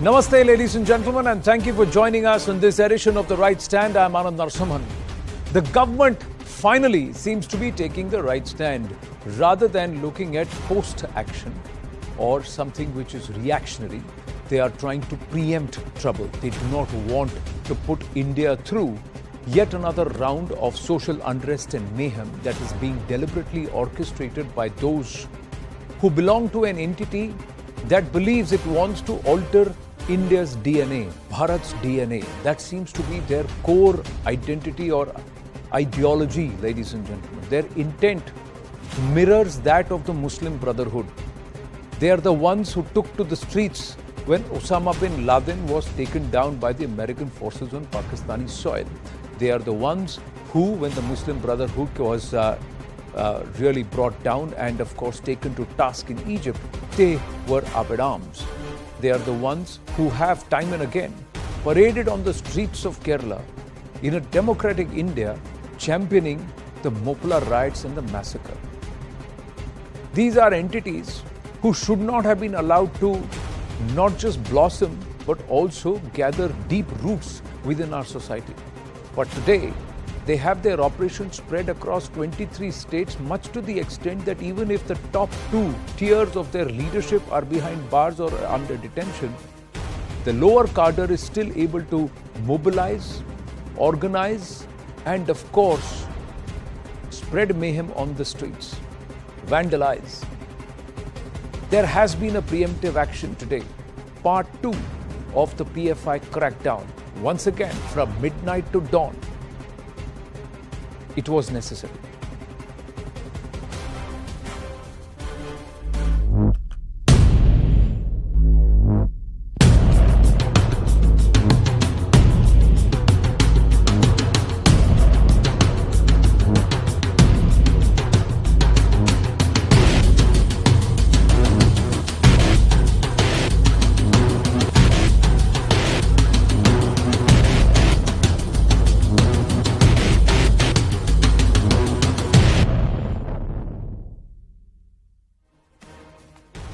Namaste, ladies and gentlemen, and thank you for joining us on this edition of The Right Stand. I'm Anand Narasimhan. The government finally seems to be taking the right stand rather than looking at post-action or something which is reactionary. They are trying to preempt trouble. They do not want to put India through yet another round of social unrest and mayhem that is being deliberately orchestrated by those who belong to an entity that believes it wants to alter India's DNA, Bharat's DNA. That seems to be their core identity or ideology, ladies and gentlemen. Their intent mirrors that of the Muslim Brotherhood. They are the ones who took to the streets when Osama bin Laden was taken down by the American forces on Pakistani soil. They are the ones who, when the Muslim Brotherhood was really brought down and of course taken to task in Egypt, they were up at arms. They are the ones who have time and again paraded on the streets of Kerala in a democratic India championing the Mopla riots and the massacre. These are entities who should not have been allowed to not just blossom but also gather deep roots within our society. But today, they have their operations spread across 23 states, much to the extent that even if the top two tiers of their leadership are behind bars or under detention, the lower cadre is still able to mobilize, organize, and of course, spread mayhem on the streets, vandalize. There has been a preemptive action today, part 2 of the PFI crackdown. Once again, from midnight to dawn, it was necessary.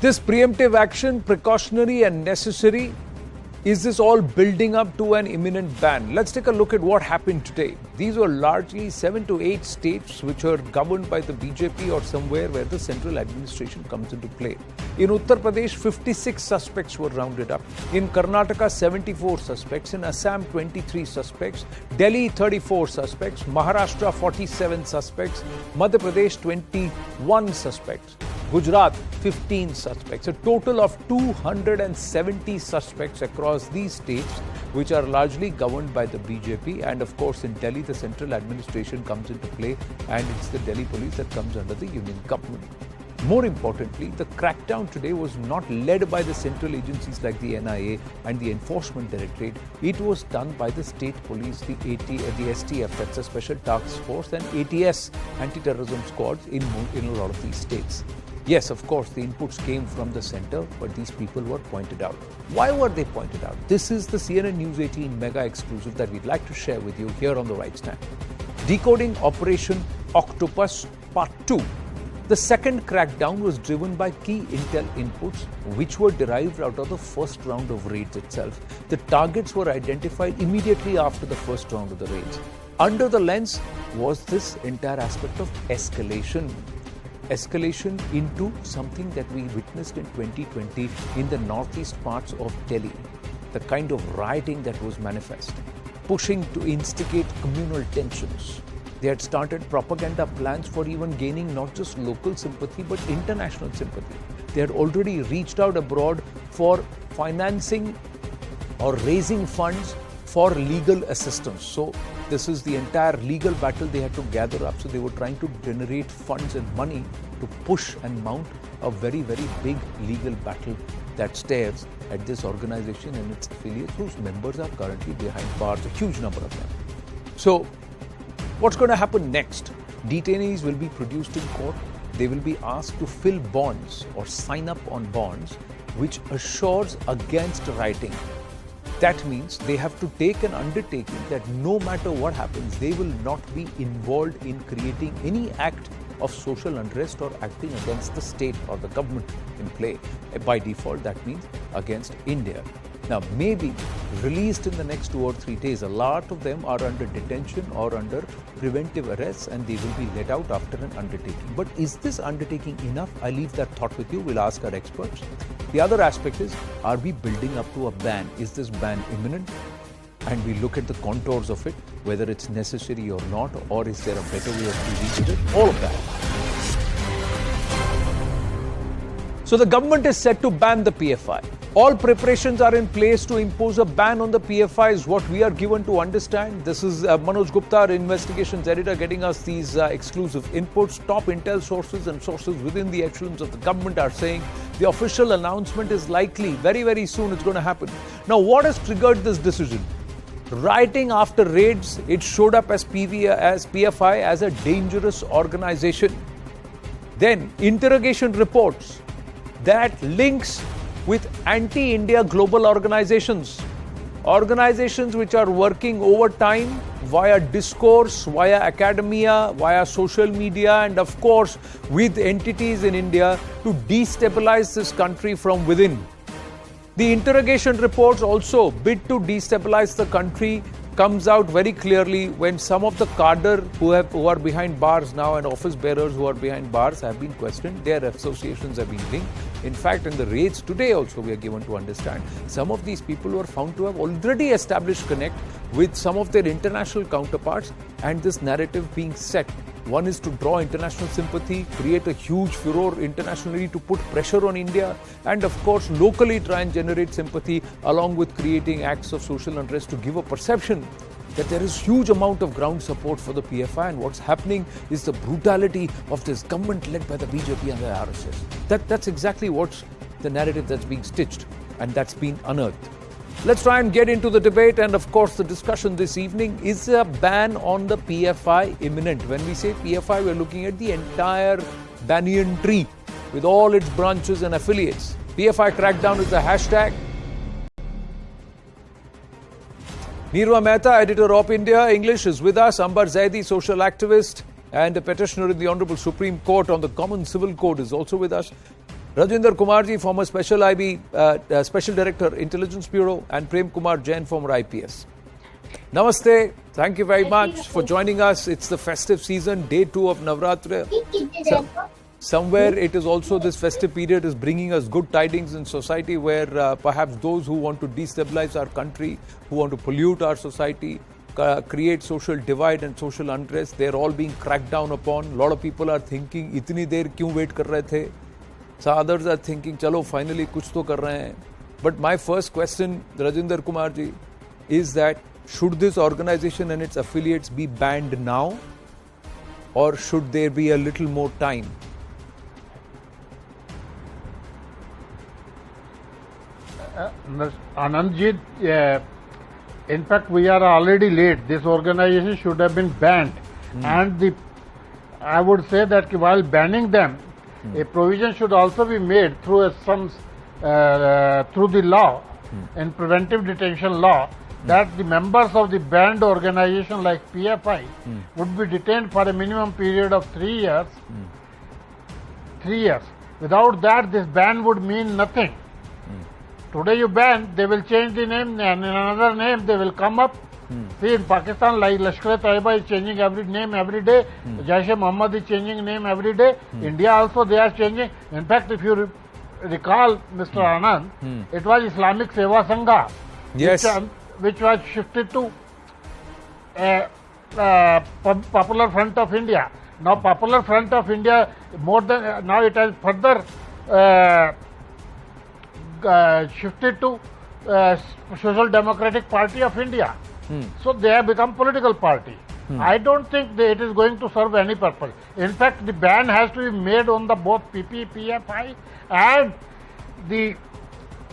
This preemptive action, precautionary and necessary, is this all building up to an imminent ban? Let's take a look at what happened today. These were largely 7 to 8 states which are governed by the BJP or somewhere where the central administration comes into play. In Uttar Pradesh, 56 suspects were rounded up. In Karnataka, 74 suspects. In Assam, 23 suspects. Delhi, 34 suspects. Maharashtra, 47 suspects. Madhya Pradesh, 21 suspects. Gujarat, 15 suspects. A total of 270 suspects across these states, which are largely governed by the BJP. And of course, in Delhi, the central administration comes into play, and it's the Delhi police that comes under the union government. More importantly, the crackdown today was not led by the central agencies like the NIA and the Enforcement Directorate. It was done by the state police, the STF, that's a Special Task Force, and ATS, anti-terrorism squads in a lot of these states. Yes, of course, the inputs came from the center, but these people were pointed out. Why were they pointed out? This is the CNN News 18 mega exclusive that we'd like to share with you here on The Right Stand. Decoding Operation Octopus Part 2. The second crackdown was driven by key intel inputs which were derived out of the first round of raids itself. The targets were identified immediately after the first round of the raids. Under the lens was this entire aspect of escalation into something that we witnessed in 2020 in the northeast parts of Delhi. The kind of rioting that was manifest, pushing to instigate communal tensions. They had started propaganda plans for even gaining not just local sympathy but international sympathy. They had already reached out abroad for financing or raising funds for legal assistance. So this is the entire legal battle they had to gather up. So they were trying to generate funds and money to push and mount a very, very big legal battle that stares at this organization and its affiliates whose members are currently behind bars, a huge number of them. So what's going to happen next? Detainees will be produced in court. They will be asked to fill bonds or sign up on bonds which assures against rioting. That means they have to take an undertaking that no matter what happens, they will not be involved in creating any act of social unrest or acting against the state or the government in play. By default, that means against India. Now, maybe released in the next 2 or 3 days. A lot of them are under detention or under preventive arrests, and they will be let out after an undertaking. But is this undertaking enough? I leave that thought with you. We'll ask our experts. The other aspect is, are we building up to a ban? Is this ban imminent? And we look at the contours of it, whether it's necessary or not, or is there a better way of dealing with it? All of that. So the government is set to ban the PFI. All preparations are in place to impose a ban on the PFI is what we are given to understand. This is Manoj Gupta, our investigations editor, getting us these exclusive inputs. Top intel sources and sources within the echelons of the government are saying the official announcement is likely. Very, very soon it's going to happen. Now, what has triggered this decision? Rioting after raids, it showed up as PFI as a dangerous organization. Then interrogation reports that links with anti-India global organizations which are working overtime via discourse, via academia, via social media, and of course with entities in India to destabilize this country from within. The interrogation reports also bid to destabilize the country comes out very clearly when some of the cadre who are behind bars now and office bearers who are behind bars have been questioned. Their associations have been linked. In fact, in the raids today also we are given to understand some of these people were found to have already established connect with some of their international counterparts, and this narrative being set. One is to draw international sympathy, create a huge furor internationally to put pressure on India, and of course locally try and generate sympathy along with creating acts of social unrest to give a perception that there is huge amount of ground support for the PFI, and what's happening is the brutality of this government led by the BJP and the RSS. That's exactly what's the narrative that's being stitched, and that's been unearthed. Let's try and get into the debate and of course the discussion this evening. Is a ban on the PFI imminent? When we say PFI, we're looking at the entire banyan tree with all its branches and affiliates. PFI crackdown is the hashtag. Nirva Mehta, editor of India English, is with us. Ambar Zaidi, social activist and a petitioner in the Honorable Supreme Court on the Common Civil Code, is also with us. Rajinder Kumarji, former Special IB, Special Director, Intelligence Bureau, and Prem Kumar Jain, former IPS. Namaste. Thank you very much for joining us. It's the festive season, day 2 of Navratra. Somewhere it is also this festive period is bringing us good tidings in society where perhaps those who want to destabilize our country, who want to pollute our society, create social divide and social unrest, they're all being cracked down upon. A lot of people are thinking, itni der kyun wait kar rahe the? So others are thinking, chalo, finally kuch to kar rahe hain. But my first question, Rajinder Kumarji, is that should this organization and its affiliates be banned now, or should there be a little more time? Anandji, in fact, we are already late. This organization should have been banned, and I would say that while banning them, a provision should also be made through through the law, in preventive detention law, that the members of the banned organization like PFI would be detained for a minimum period of 3 years. 3 years. Without that, this ban would mean nothing. Today you ban, they will change the name, and in another name they will come up. See, in Pakistan, like Lashkar-e-Taiba is changing every name every day. Jaish-e-Mohammed is changing name every day. India also they are changing. In fact, if you recall, Mr. Anand, it was Islamic Seva Sangha, yes, which was shifted to Popular Front of India. Now, Popular Front of India, more than now, it has further shifted to Social Democratic Party of India. So they have become political party. I don't think that it is going to serve any purpose. In fact, the ban has to be made on the both PFI and the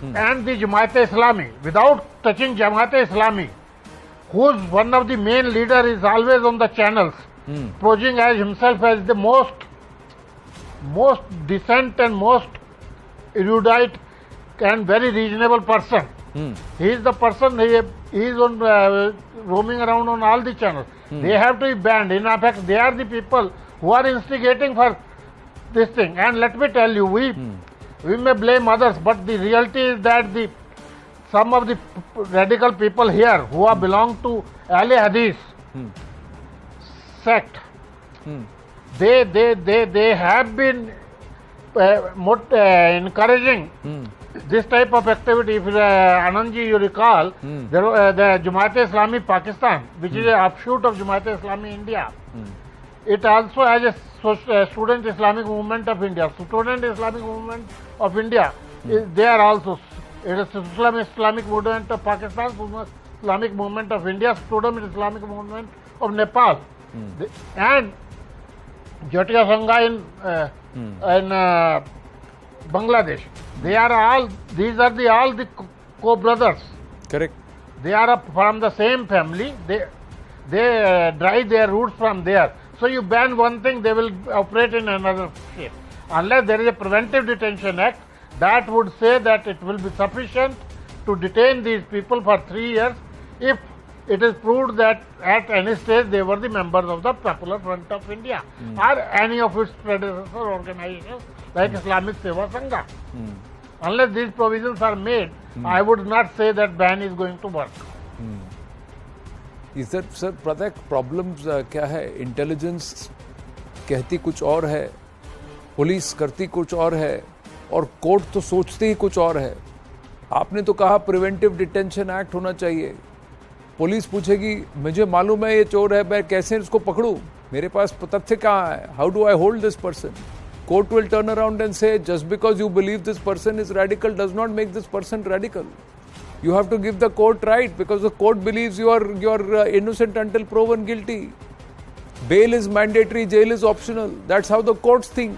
Jamaat-e-Islami. Without touching Jamaat-e-Islami, whose one of the main leader is always on the channels, posing as himself as the most decent and most erudite and very reasonable person. He is the person, he is on roaming around on all the channels. They have to be banned. In fact, they are the people who are instigating for this thing. And let me tell you, we may blame others, but the reality is that the some of the radical people here who are belong to Ahle Hadith sect, they have been encouraging this type of activity. If Anandji, you recall, the Jamaat-e-Islami Pakistan, which is an offshoot of Jamaat-e-Islami India, it also has a student Islamic movement of India. Student Islamic movement of India, they are also, it is Islamic movement of Pakistan, Islamic movement of India, student Islamic movement of Nepal, and Jatiya Sangha in Bangladesh. They are all, these are all the co-brothers. Correct. They are from the same family. They derive their roots from there. So you ban one thing, they will operate in another shape. Unless there is a preventive detention act that would say that it will be sufficient to detain these people for 3 years if it is proved that at any stage they were the members of the Popular Front of India or any of its predecessor organizations like Islamic Seva Sangha. Unless these provisions are made, I would not say that ban is going to work. Is that, sir, Pratak, problems क्या है? Intelligence कहती कुछ और है, police करती कुछ और है, और कोर्ट तो सोचती ही कुछ और है. आपने तो कहा प्रिवेंटिव डिटेंशन एक्ट होना चाहिए. पुलिस पूछेगी मुझे मालूम है ये चोर है, मैं कैसे इसको पकड़ूं? मेरे पास तथ्य कहाँ है? How do I hold this person? Court will turn around and say just because you believe this person is radical does not make this person radical. You have to give the court right because the court believes you are innocent until proven guilty. Bail is mandatory, jail is optional. That's how the courts think.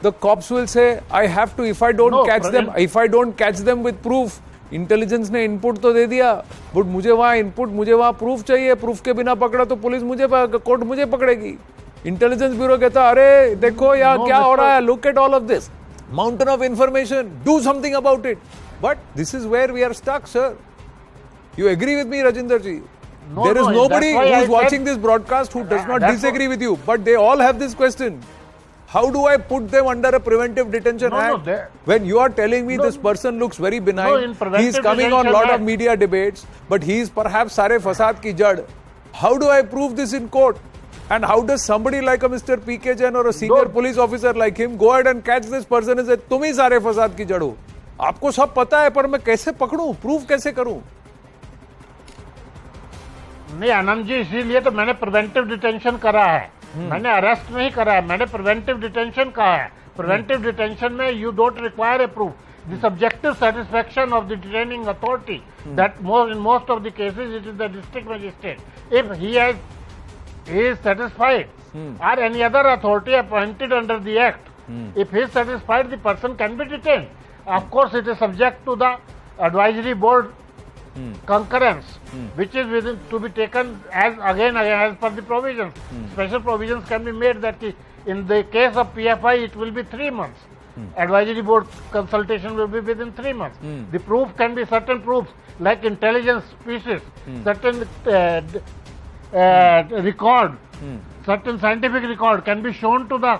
The cops will say, I have to, if I don't catch them with proof. Intelligence ने input तो दे दिया, but मुझे वहां proof चाहिए. Proof के बिना पकड़ा तो पुलिस कोर्ट मुझे पकड़ेगी. इंटेलिजेंस ब्यूरो कहता अरे देखो यहाँ क्या हो रहा है, look at all of this mountain of information, do something about it. But this is where we are stuck, sir. You agree with me, Rajinder ji? There is nobody who is watching this broadcast who does not disagree with you, but they all have this question. How do I put them under a preventive detention act? When you are telling me this person looks very benign, he is coming on a lot of media debates, but he is perhaps sare fasad ki jad. How do I prove this in court? And how does somebody like a Mr. P.K. Jain or a senior police officer like him go ahead and catch this person and say, तुम ही सारे फसाद की जड़ हो? आपको सब पता है, पर मैं कैसे पकड़ूं, प्रूफ कैसे करूं? नहीं आनंद जी, इसीलिए तो मैंने प्रिवेंटिव डिटेंशन करा है. मैंने अरेस्ट नहीं करा है, मैंने प्रिवेंटिव डिटेंशन कहा है. प्रिवेंटिव डिटेंशन में you don't require a proof. The subjective satisfaction of the detaining authority that in most of the cases it is the district magistrate. If he is satisfied or any other authority appointed under the act, if he is satisfied, the person can be detained. Of course, it is subject to the advisory board concurrence, which is to be taken as per the provisions. Special provisions can be made that in the case of PFI it will be 3 months. Advisory board consultation will be within 3 months. The proof can be certain proofs like intelligence pieces, certain record, certain scientific record can be shown to the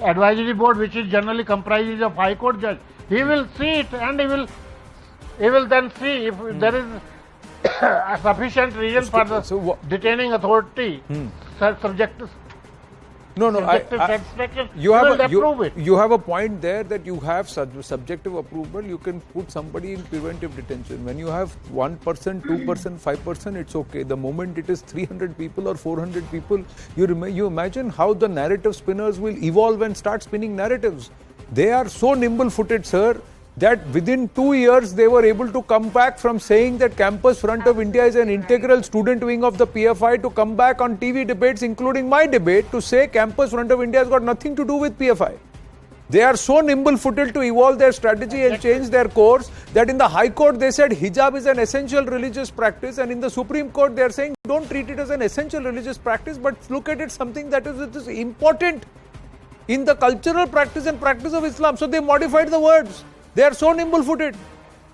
advisory board, which is generally comprises of high court judge. He will see it and he will then see if there is a sufficient reason for the detaining authority subject to satisfaction. You have a point there that you have subjective approval. You can put somebody in preventive detention. When you have 1%, 2%, 5%, it's okay. The moment it is 300 people or 400 people, you imagine how the narrative spinners will evolve and start spinning narratives. They are so nimble-footed, sir, that within 2 years they were able to come back from saying that Campus Front of India is an integral student wing of the PFI to come back on TV debates, including my debate, to say Campus Front of India has got nothing to do with PFI. They are so nimble-footed to evolve their strategy and change their course that in the High Court they said hijab is an essential religious practice, and in the Supreme Court they are saying don't treat it as an essential religious practice, but look at it something that is important in the cultural practice and practice of Islam. So they modified the words. They are so nimble-footed.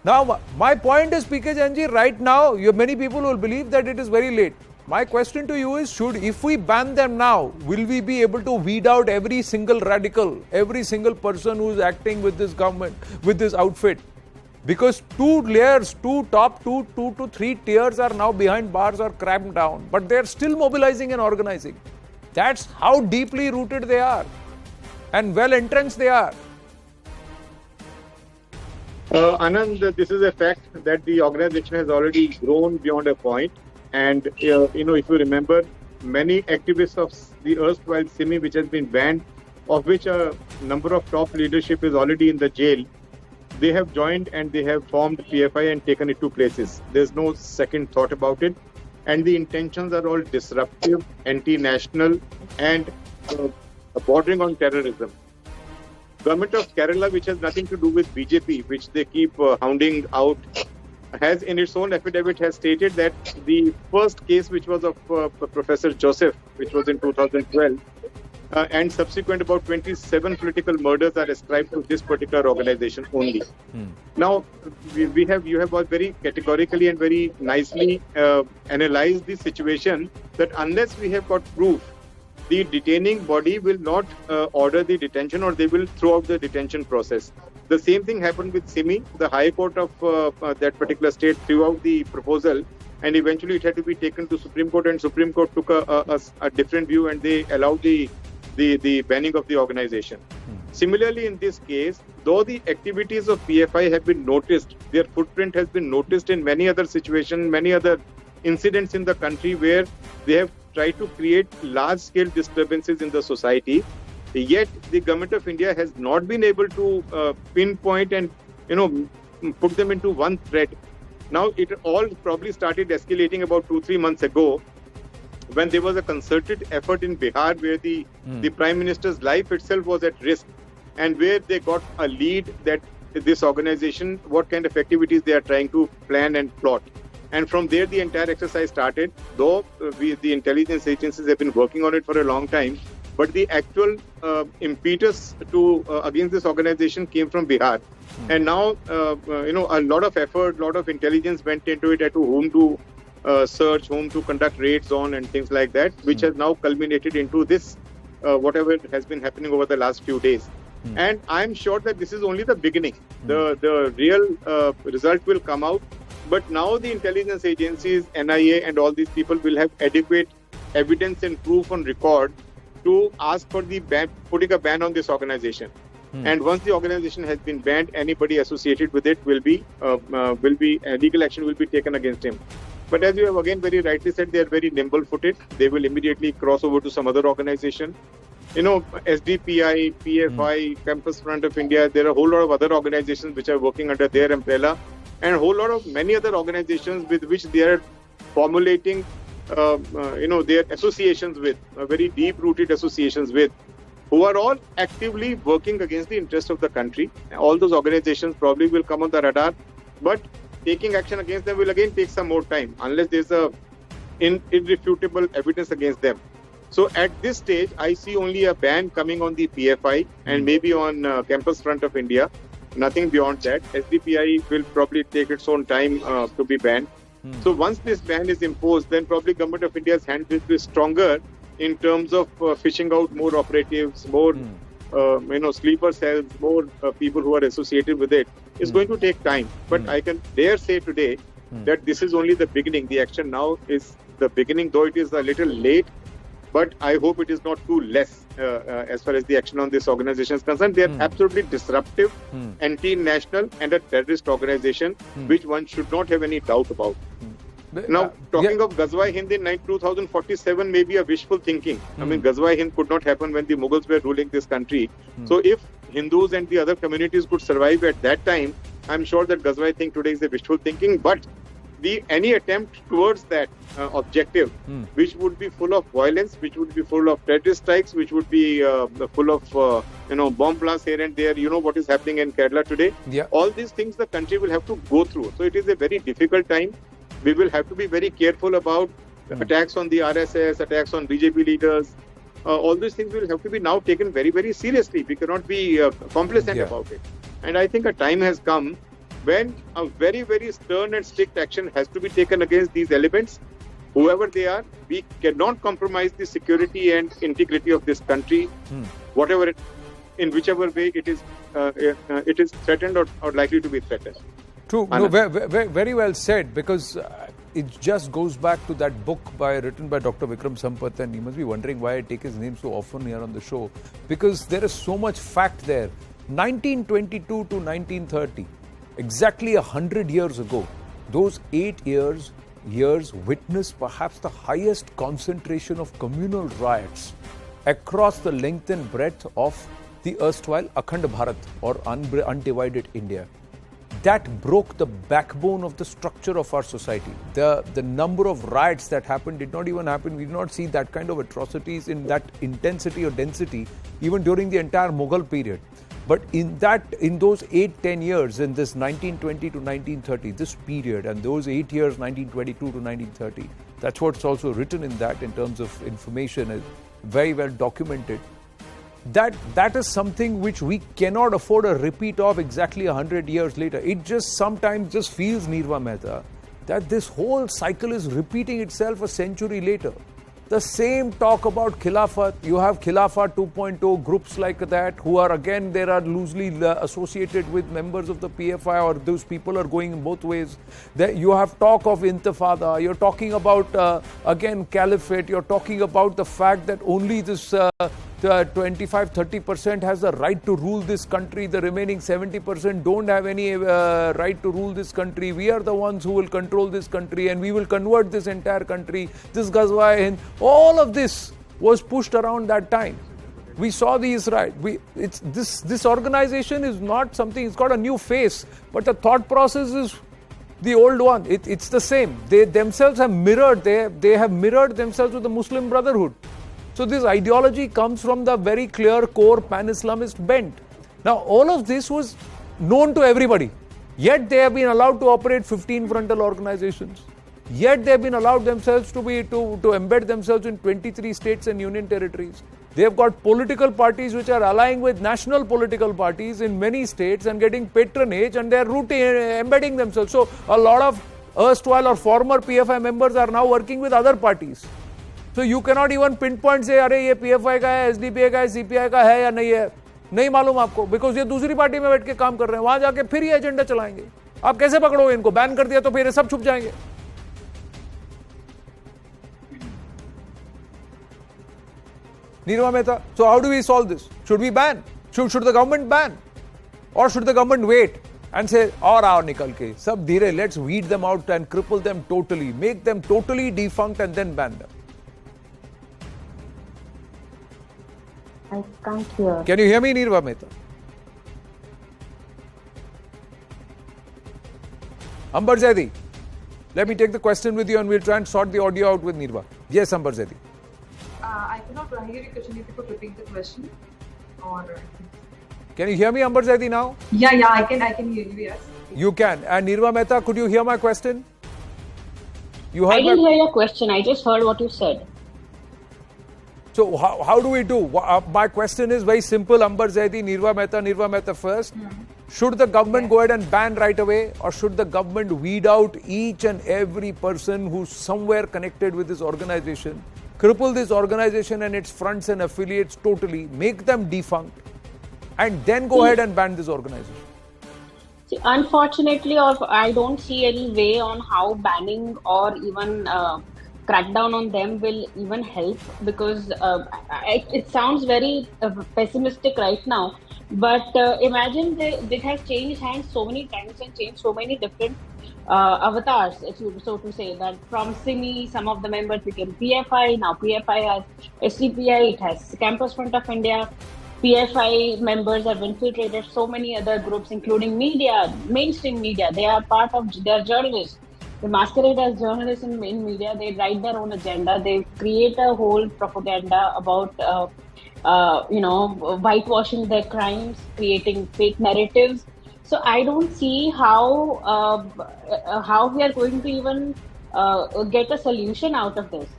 Now, my point is, P.K. Jainji, right now, many people will believe that it is very late. My question to you is, if we ban them now, will we be able to weed out every single radical, every single person who is acting with this government, with this outfit? Because two to three tiers are now behind bars or cramped down, but they're still mobilizing and organizing. That's how deeply rooted they are and well entrenched they are. Anand, this is a fact that the organization has already grown beyond a point. And, if you remember, many activists of the erstwhile SIMI, which has been banned, of which a number of top leadership is already in the jail, they have joined and they have formed PFI and taken it to places. There's no second thought about it. And the intentions are all disruptive, anti-national, and bordering on terrorism. Government of Kerala, which has nothing to do with BJP, which they keep hounding out, has in its own affidavit has stated that the first case, which was of Professor Joseph, which was in 2012, and subsequent about 27 political murders are ascribed to this particular organization only. Now, you have all very categorically and very nicely analyzed the situation that unless we have got proof, the detaining body will not order the detention, or they will throw out the detention process. The same thing happened with SIMI. The High Court of that particular state threw out the proposal, and eventually it had to be taken to Supreme Court, and Supreme Court took a different view, and they allowed the banning of the organization. Similarly, in this case, though the activities of PFI have been noticed, their footprint has been noticed in many other situations, many other incidents in the country where they have tried to create large-scale disturbances in the society. Yet the government of India has not been able to pinpoint and put them into one thread. Now it all probably started escalating about 2-3 months ago, when there was a concerted effort in Bihar where the Prime Minister's life itself was at risk, and where they got a lead that this organization, what kind of activities they are trying to plan and plot. And from there, the entire exercise started, though the intelligence agencies have been working on it for a long time. But the actual impetus to against this organization came from Bihar. And now, a lot of effort, a lot of intelligence went into it as to whom to search, whom to conduct raids on and things like that, which has now culminated into this, whatever has been happening over the last few days. And I'm sure that this is only the beginning. The real result will come out. But now the intelligence agencies, NIA and all these people will have adequate evidence and proof on record to ask for the ban, putting a ban on this organization. And once the organization has been banned, anybody associated with it will be legal action will be taken against him. But as you have again very rightly said, they are very nimble-footed. They will immediately cross over to some other organization. SDPI, PFI, Campus Front of India, there are a whole lot of other organizations which are working under their umbrella, and a whole lot of many other organizations with which they are formulating, their associations with, very deep-rooted associations with, who are all actively working against the interest of the country. All those organizations probably will come on the radar, but taking action against them will again take some more time, unless there's irrefutable evidence against them. So at this stage, I see only a ban coming on the PFI and maybe on Campus Front of India. Nothing beyond that. SDPI will probably take its own time to be banned. So once this ban is imposed, then probably Government of India's hand will be stronger in terms of fishing out more operatives, more sleeper cells, more people who are associated with it. It's going to take time. But I can dare say today that this is only the beginning. The action now is the beginning, though it is a little late. But I hope it is not too less as far as the action on this organization is concerned. They are absolutely disruptive, anti-national, and a terrorist organization, which one should not have any doubt about. Now, talking of Ghazwa-e-Hind in 2047 may be a wishful thinking. I mean, Ghazwa-e-Hind could not happen when the Mughals were ruling this country. So if Hindus and the other communities could survive at that time, I'm sure that Ghazwa-e thing today is a wishful thinking. But any attempt towards that objective, which would be full of violence, which would be full of terrorist strikes, which would be full of bomb blasts here and there. You know what is happening in Kerala today. All these things the country will have to go through. So it is a very difficult time. We will have to be very careful about attacks on the RSS, attacks on BJP leaders. All these things will have to be now taken very, very seriously. We cannot be complacent about it. And I think a time has come when a very, very stern and strict action has to be taken against these elements, whoever they are. We cannot compromise the security and integrity of this country, in whichever way it is threatened or likely to be threatened. True. No, very well said, because it just goes back to that book written by Dr. Vikram Sampath, and you must be wondering why I take his name so often here on the show, because there is so much fact there. 1922 to 1930, exactly 100 years ago, those 8 years witnessed perhaps the highest concentration of communal riots across the length and breadth of the erstwhile Akhand Bharat, or undivided India. That broke the backbone of the structure of our society. The number of riots that happened did not even happen. We did not see that kind of atrocities in that intensity or density even during the entire Mughal period. But in those 8-10 years, in this 1920 to 1930, this period, and those 8 years, 1922 to 1930, that's what's also written in that in terms of information, very well documented. That is something which we cannot afford a repeat of exactly 100 years later. It just sometimes just feels, Nirva Mehta, that this whole cycle is repeating itself a century later. The same talk about Khilafat. You have Khilafat 2.0 groups like that who are again, they are loosely associated with members of the PFI, or those people are going both ways. You have talk of Intifada. You're talking about again Caliphate. You're talking about the fact that only this 25-30% has the right to rule this country. The remaining 70% don't have any right to rule this country. We are the ones who will control this country, and we will convert this entire country. This Ghazwa-e-Hind, all of this was pushed around that time. We saw these right. This organization is not something. It's got a new face, but the thought process is the old one. It's the same. They themselves have mirrored. They have mirrored themselves with the Muslim Brotherhood. So this ideology comes from the very clear core pan-Islamist bent. Now all of this was known to everybody. Yet they have been allowed to operate 15 frontal organizations. Yet they have been allowed themselves to embed themselves in 23 states and union territories. They have got political parties which are allying with national political parties in many states and getting patronage, and they are embedding themselves. So a lot of erstwhile or former PFI members are now working with other parties. So you cannot even pinpoint say, अरे ये PFI का है, SDPI का है, CPI का है या नहीं है, नहीं मालूम आपको, because ये दूसरी पार्टी में बैठ के काम कर रहे हैं, वहां जाके फिर ये एजेंडा चलाएंगे. आप कैसे पकड़ोगे इनको? बैन कर दिया तो फिर ये सब छुप जाएंगे. Nirva Mehta, so how do we solve this? Should we ban? Should the government ban? Or should the government wait and say, और आओ निकल के, सब धीरे, let's weed them out and cripple them totally, make them totally defunct and then ban them? I can't hear. Can you hear me, Nirva Mehta? Ambar Zaidi, let me take the question with you and we'll try and sort the audio out with Nirva. Yes, Ambar Zaidi. I cannot hear your question. If you could repeat the question. Or Can you hear me, Ambar Zaidi, now? Yeah, I can hear you, yes. You can. And Nirva Mehta, could you hear my question? You heard I didn't hear your question. I just heard what you said. So how do we do? My question is very simple, Ambar Zaidi, Nirva Mehta first. Should the government go ahead and ban right away, or should the government weed out each and every person who's somewhere connected with this organization, cripple this organization and its fronts and affiliates totally, make them defunct, and then go ahead and ban this organization? See, unfortunately, I don't see any way on how banning or even crackdown on them will even help, because it sounds very pessimistic right now. But imagine it has changed hands so many times and changed so many different avatars, if you so to say. That from SIMI, some of the members became PFI. Now PFI has SDPI. It has Campus Front of India. PFI members have infiltrated so many other groups, including media, mainstream media. They are part of. They are journalists. They masquerade as journalists in media. They write their own agenda. They create a whole propaganda about, whitewashing their crimes, creating fake narratives. So I don't see how we are going to even get a solution out of this.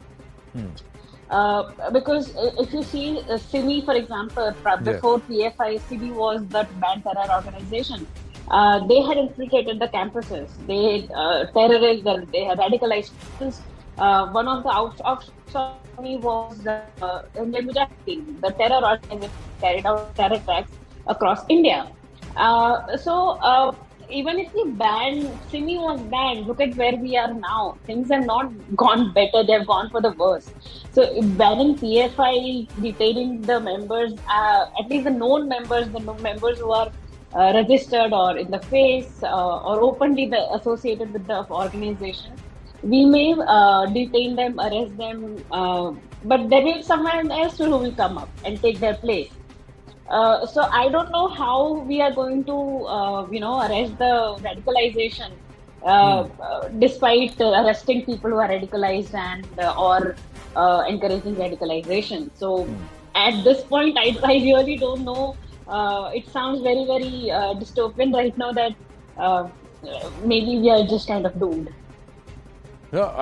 Because if you see SIMI, for example, before PFI, SIMI was the banned terror organization. They had infiltrated the campuses. They terrorized them. They had radicalized students. One of the outshoots of SIMI was the Indian Mujahideen, the terror organization carried out terror attacks across India. So even if we ban, Simi was banned. Look at where we are now. Things have not gone better; they've gone for the worse. So banning PFI, detaining the members, at least the known members, members who are registered or in the face or openly associated with the organization, we may detain them, arrest them, but there will be someone else who will come up and take their place. So I don't know how we are going to, arrest the radicalization, despite arresting people who are radicalized and or encouraging radicalization. So at this point, I really don't know. It sounds very, very dystopian right now that maybe we are just kind of doomed. No,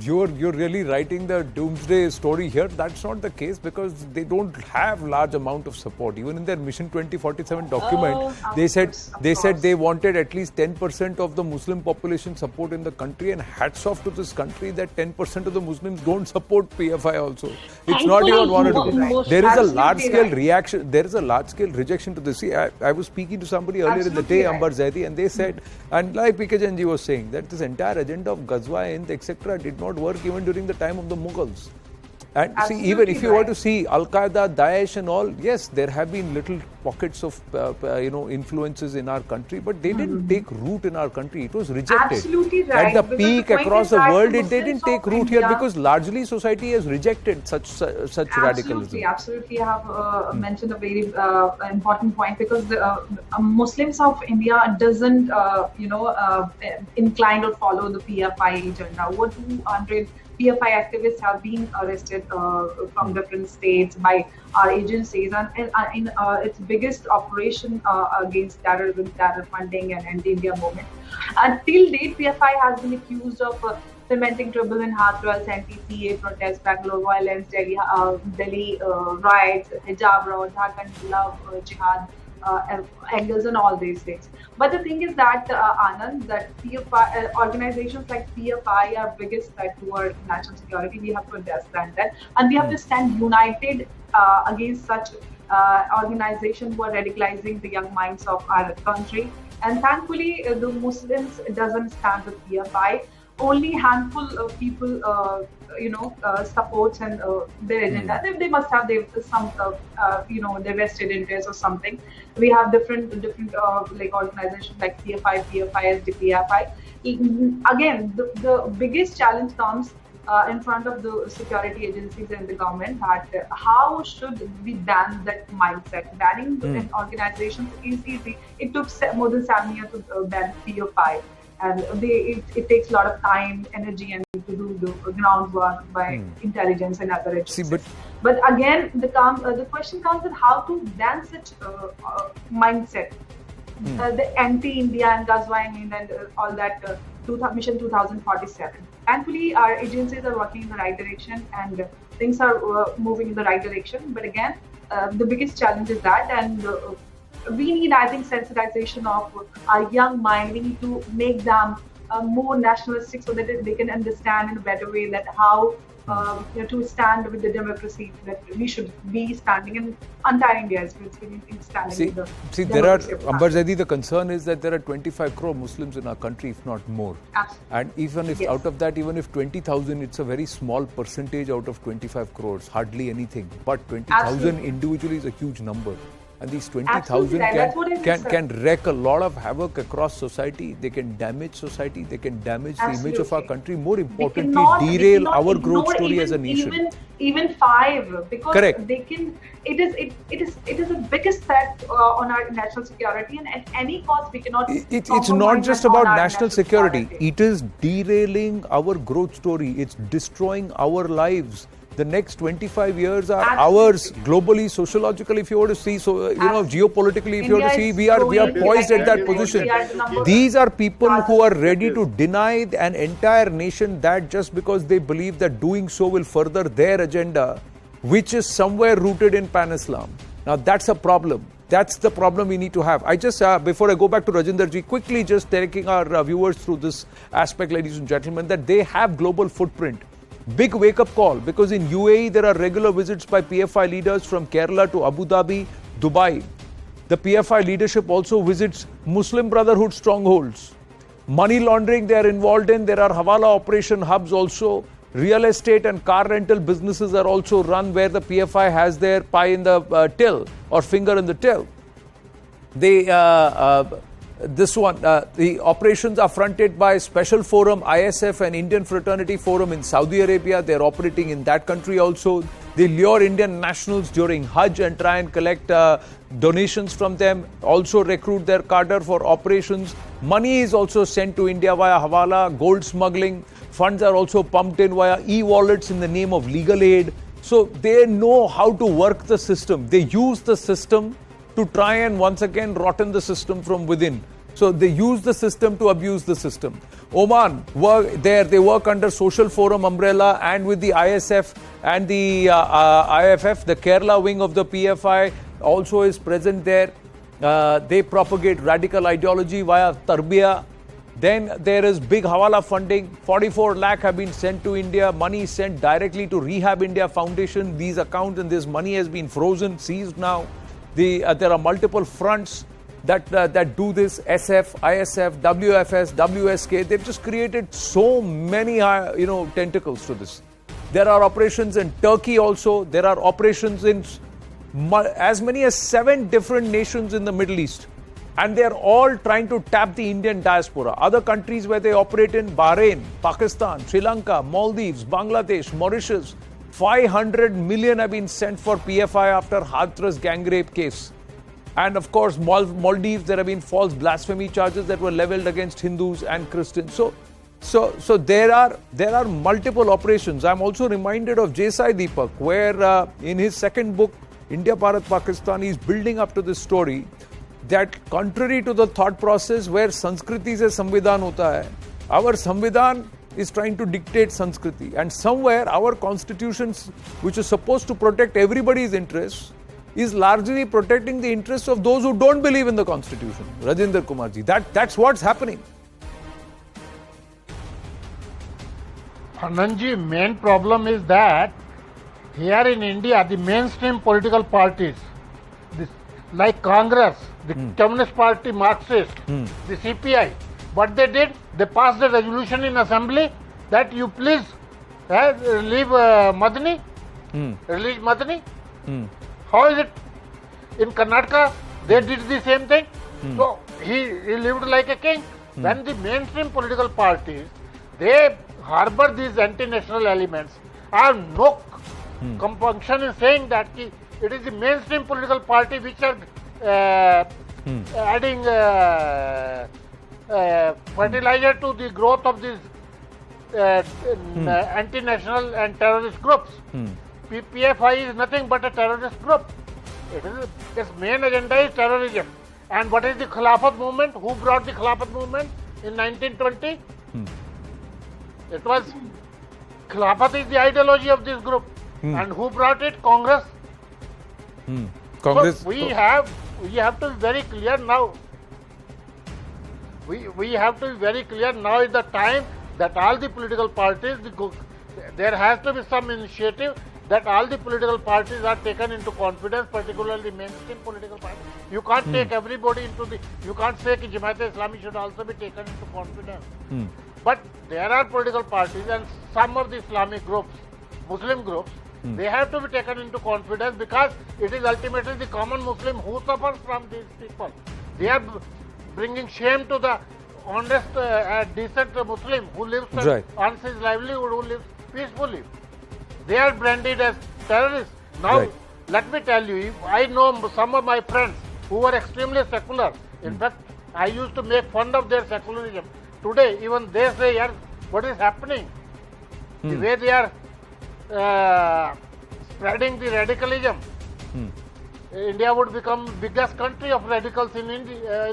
you're really writing the doomsday story here. That's not the case because they don't have large amount of support. Even in their Mission 2047 document, they said they wanted at least 10% of the Muslim population support in the country. And hats off to this country that 10% of the Muslims don't support PFI also. It's not even one or two. There is a large-scale reaction. There is a large-scale rejection to this. See, I was speaking to somebody earlier in the day, Ambar Zaidi, and they said, and like PK Jainji was saying, that this entire agenda of Ghazwa, Hind, etc. did not work even during the time of the Mughals. And see, even if you were to see Al-Qaeda, Daesh and all, yes, there have been little pockets of, influences in our country, but they didn't take root in our country. It was rejected. Absolutely right. At the peak across the world, they didn't take root here because largely society has rejected such radicalism. Absolutely. I have mentioned a very important point because the Muslims of India doesn't, incline or follow the PFI agenda. Over 200 PFI activists have been arrested from different states by our agencies, and in its biggest operation against terrorism, terror funding, and anti-India movement. Until date, PFI has been accused of fermenting trouble in Hathras, anti-CA protests, Bangalore violence, Delhi riots, hijab row, Jharkhand love, jihad, angles, and all these things. But the thing is that, Anand, that PFI, organizations like PFI are biggest threat to our national security. We have to understand that. And we have to stand united against such organizations who are radicalizing the young minds of our country. And thankfully, the Muslims doesn't stand with PFI. Only handful of people, supports and their agenda. They must have some, their vested interest or something. We have different organizations like PFI, PFI, SDPFI. Again, the biggest challenge comes in front of the security agencies and the government that how should we ban that mindset? Banning an organization is easy. It took more than 7 years to ban PFI. And it takes a lot of time, energy, and to do the groundwork by intelligence and other agencies. But again, the question comes in how to ban such mindset. The anti-India and Ghazwa and all that Mission 2047. Thankfully, our agencies are working in the right direction and things are moving in the right direction. But again, the biggest challenge is that, and we need, I think, sensitization of our young mind. We need to make them more nationalistic so that they can understand in a better way that how to stand with the democracy, that we should be standing, and entire India is standing with the democracy. Ambar Zaidi, the concern is that there are 25 crore Muslims in our country, if not more. Absolutely. And even if out of that, even if 20,000, it's a very small percentage out of 25 crores, hardly anything. But 20,000 individually is a huge number. And these 20,000 can wreak a lot of havoc across society. They can damage society. They can damage the image of our country. More importantly, derail our growth story as a nation. Even 5, because Correct. they can. It is the biggest threat on our national security, and at any cost we cannot. It's not just about national security. It is derailing our growth story. It's destroying our lives. The next 25 years are ours globally, sociologically, if you were to see, geopolitically, if you were to see, we are poised at that position. These are people who are ready to deny an entire nation that just because they believe that doing so will further their agenda, which is somewhere rooted in Pan-Islam. Now that's a problem. That's the problem we need to have. I just, before I go back to Rajinder ji, quickly just taking our viewers through this aspect, ladies and gentlemen, that they have global footprint. Big wake-up call, because in UAE there are regular visits by PFI leaders from Kerala to Abu Dhabi, Dubai. The PFI leadership also visits Muslim Brotherhood strongholds. Money laundering they are involved in. There are Hawala operation hubs also. Real estate and car rental businesses are also run where the PFI has their pie in the till or finger in the till. The operations are fronted by Special Forum, ISF and Indian Fraternity Forum in Saudi Arabia. They're operating in that country also. They lure Indian nationals during Hajj and try and collect donations from them. Also recruit their cadre for operations. Money is also sent to India via Hawala, gold smuggling. Funds are also pumped in via e-wallets in the name of legal aid. So they know how to work the system. They use the system to try and once again rotten the system from within. So they use the system to abuse the system. Oman, they work under Social Forum umbrella and with the ISF and the IFF, the Kerala wing of the PFI also is present there. They propagate radical ideology via Tarbiya. Then there is big Hawala funding. 44 lakh have been sent to India. Money is sent directly to Rehab India Foundation. These accounts and this money has been frozen, seized now. There are multiple fronts that do this. SF, ISF, WFS, WSK. They've just created so many tentacles to this. There are operations in Turkey also. There are operations in as many as 7 different nations in the Middle East. And they're all trying to tap the Indian diaspora. Other countries where they operate in: Bahrain, Pakistan, Sri Lanka, Maldives, Bangladesh, Mauritius. 500 million have been sent for PFI after Hathras gang rape case. And of course, Maldives, there have been false blasphemy charges that were leveled against Hindus and Christians. So there are multiple operations. I'm also reminded of Jesai Deepak, where in his second book, India, Bharat, Pakistan, he's building up to this story that contrary to the thought process where Sanskriti se Samvidhan hota hai, our Samvidhan is trying to dictate Sanskriti. And somewhere our constitutions, which is supposed to protect everybody's interests, is largely protecting the interests of those who don't believe in the constitution. Rajinder Kumarji, that's what's happening. Anandji, main problem is that here in India, the mainstream political parties, like Congress, the Communist Party, Marxist, the CPI, what they did, they passed a resolution in assembly that you please leave Madani, release Madani. How is it? In Karnataka, they did the same thing. So he lived like a king. When the mainstream political parties, they harbor these anti-national elements, I have no compunction in saying that it is the mainstream political party which are adding fertilizer to the growth of these anti-national and terrorist groups. PFI is nothing but a terrorist group. Its main agenda is terrorism. And what is the Khilafat movement? Who brought the Khilafat movement in 1920? It was Khilafat is the ideology of this group. And who brought it? Congress. Congress. So we have to be very clear now. We have to be very clear now is the time that all the political parties, there has to be some initiative that all the political parties are taken into confidence, particularly mainstream political parties. You can't take everybody into you can't say that Jamaat-e-Islami should also be taken into confidence. But there are political parties and some of the Islamic groups, Muslim groups, they have to be taken into confidence because it is ultimately the common Muslim who suffers from these people. They are bringing shame to the honest, decent Muslim who lives on his livelihood, who lives peacefully. They are branded as terrorists. Now, let me tell you, I know some of my friends who were extremely secular. In fact, I used to make fun of their secularism. Today, even they say, yeah, what is happening? The way they are spreading the radicalism, India would become biggest country of radicals in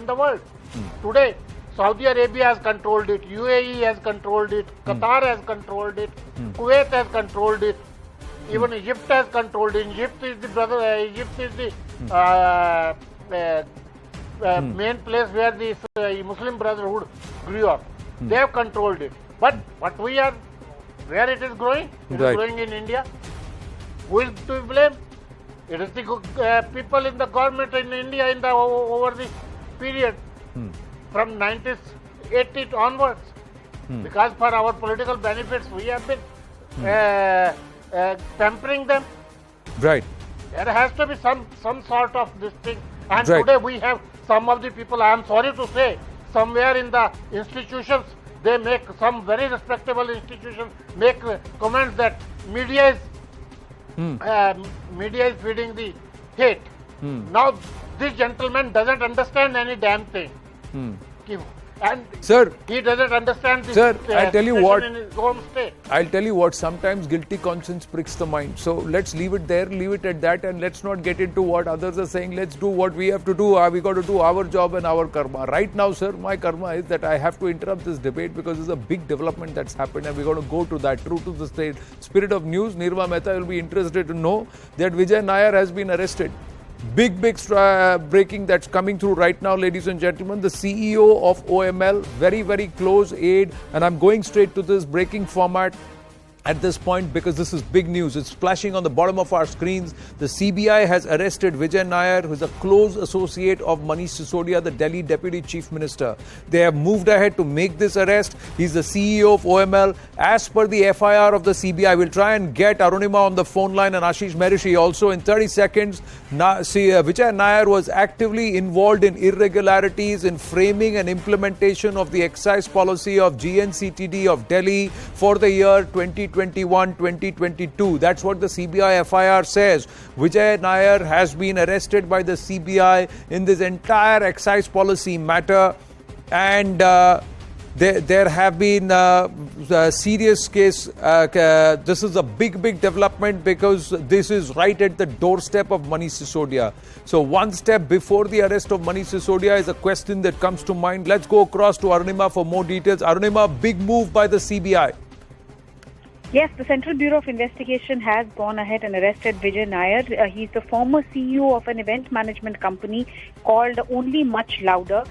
the world. Today, Saudi Arabia has controlled it, UAE has controlled it, Qatar has controlled it, Kuwait has controlled it, even Egypt has controlled it. Egypt is the main place where the Muslim Brotherhood grew up. They have controlled it. But where it is growing? It is growing in India. Who is to blame? It is the people in the government in India in the over the period from 1980 onwards. Because for our political benefits, we have been pampering them. Right. There has to be some sort of this thing. And Right. today we have some of the people, I am sorry to say, somewhere in the institutions, they make some very respectable institutions make comments that media is feeding the hate. Now this gentleman doesn't understand any damn thing. And Sir, he doesn't understand this Sir, I'll tell you situation what. in his home state. I'll tell you what, sometimes guilty conscience pricks the mind. So let's leave it there, leave it at that, and let's not get into what others are saying. Let's do what we have to do. We got to do our job and our karma. Right now, sir, my karma is that I have to interrupt this debate because there's a big development that's happened and we're going to go to that. True to the spirit of news, Nirva Mehta will be interested to know that Vijay Nair has been arrested. Big breaking that's coming through right now, ladies and gentlemen. The CEO of OML, very, very close aide, and I'm going straight to this breaking format at this point because this is big news. It's flashing on the bottom of our screens. The CBI has arrested Vijay Nair, who is a close associate of Manish Sisodia, the Delhi Deputy Chief Minister. They have moved ahead to make this arrest. He's the CEO of OML. As per the FIR of the CBI, we'll try and get Arunima on the phone line and Ashish Merishi also in 30 seconds. Vijay Nair was actively involved in irregularities in framing and implementation of the excise policy of GNCTD of Delhi for the year 2021-2022. That's what the CBI FIR says. Vijay Nair has been arrested by the CBI in this entire excise policy matter, and there have been serious case. This is a big development because this is right at the doorstep of Manish Sisodia. So one step before the arrest of Manish Sisodia is a question that comes to mind. Let's go across to Arunima for more details. Arunima, big move by the CBI. Yes, the Central Bureau of Investigation has gone ahead and arrested Vijay Nair. He's the former CEO of an event management company called Only Much Louder.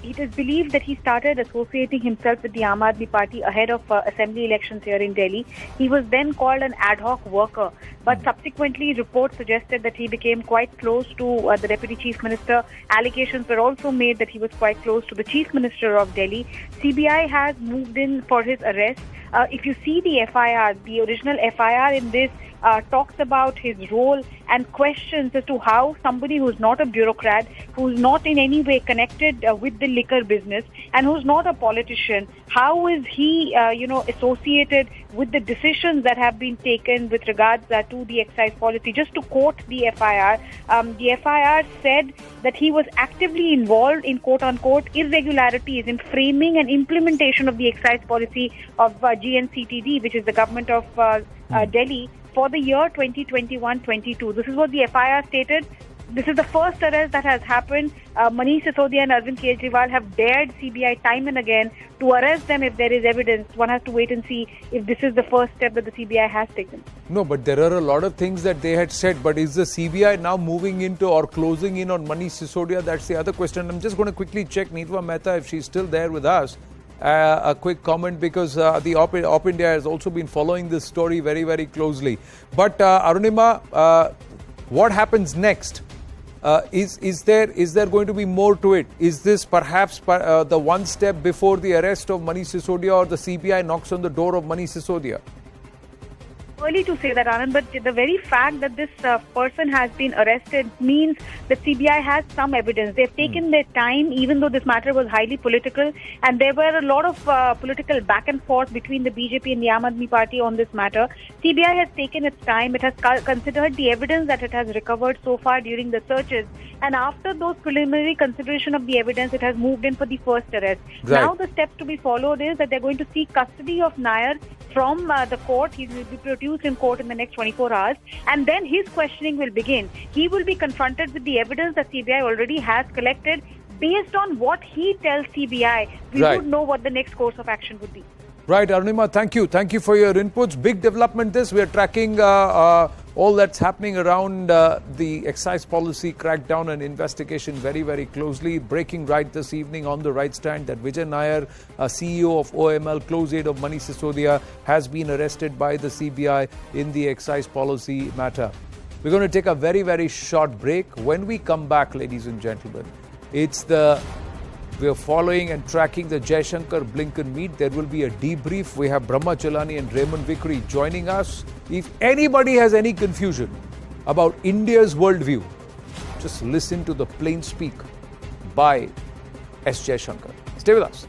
It is believed that he started associating himself with the Aam Aadmi Party ahead of assembly elections here in Delhi. He was then called an ad hoc worker, but subsequently reports suggested that he became quite close to the Deputy Chief Minister. Allegations were also made that he was quite close to the Chief Minister of Delhi. CBI has moved in for his arrest. If you see the FIR, the original FIR in this talks about his role and questions as to how somebody who's not a bureaucrat, who's not in any way connected with the liquor business, and who's not a politician, how is he, associated with the decisions that have been taken with regards to the excise policy. Just to quote the FIR said that he was actively involved in quote-unquote irregularities in framing and implementation of the excise policy of GNCTD, which is the government of Delhi, for the year 2021-22. This is what the FIR stated. This is the first arrest that has happened. Manish Sisodia and Arvind Kejriwal have dared CBI time and again to arrest them if there is evidence. One has to wait and see if this is the first step that the CBI has taken. No, but there are a lot of things that they had said. But is the CBI now moving into or closing in on Manish Sisodia? That's the other question. I'm just going to quickly check Nirva Mehta if she's still there with us. A quick comment because the Op India has also been following this story very, very closely. But Arunima, what happens next? Is there going to be more to it? Is this perhaps the one step before the arrest of Manish Sisodia, or the CBI knocks on the door of Manish Sisodia? Early to say that, Anand, but the very fact that this person has been arrested means that CBI has some evidence. They've taken their time, even though this matter was highly political, and there were a lot of political back and forth between the BJP and the Aam Aadmi Party on this matter. CBI has taken its time. It has considered the evidence that it has recovered so far during the searches, and after those preliminary consideration of the evidence, it has moved in for the first arrest. Right. Now the steps to be followed is that they're going to seek custody of Nair from the court. He will be produced in court in the next 24 hours, and then his questioning will begin. He will be confronted with the evidence that CBI already has collected. Based on what he tells CBI, we would know what the next course of action would be. Right, Arunima, thank you. Thank you for your inputs. Big development this. We are tracking all that's happening around the excise policy crackdown and investigation very, very closely. Breaking right this evening on the right stand that Vijay Nair, CEO of OML, close aide of Manish Sisodia, has been arrested by the CBI in the excise policy matter. We're going to take a very, very short break. When we come back, ladies and gentlemen, we're following and tracking the Jaishankar Blinken meet. There will be a debrief. We have Brahma Chalani and Raymond Vikri joining us. If anybody has any confusion about India's worldview, just listen to the plain speak by S. Jaishankar. Stay with us.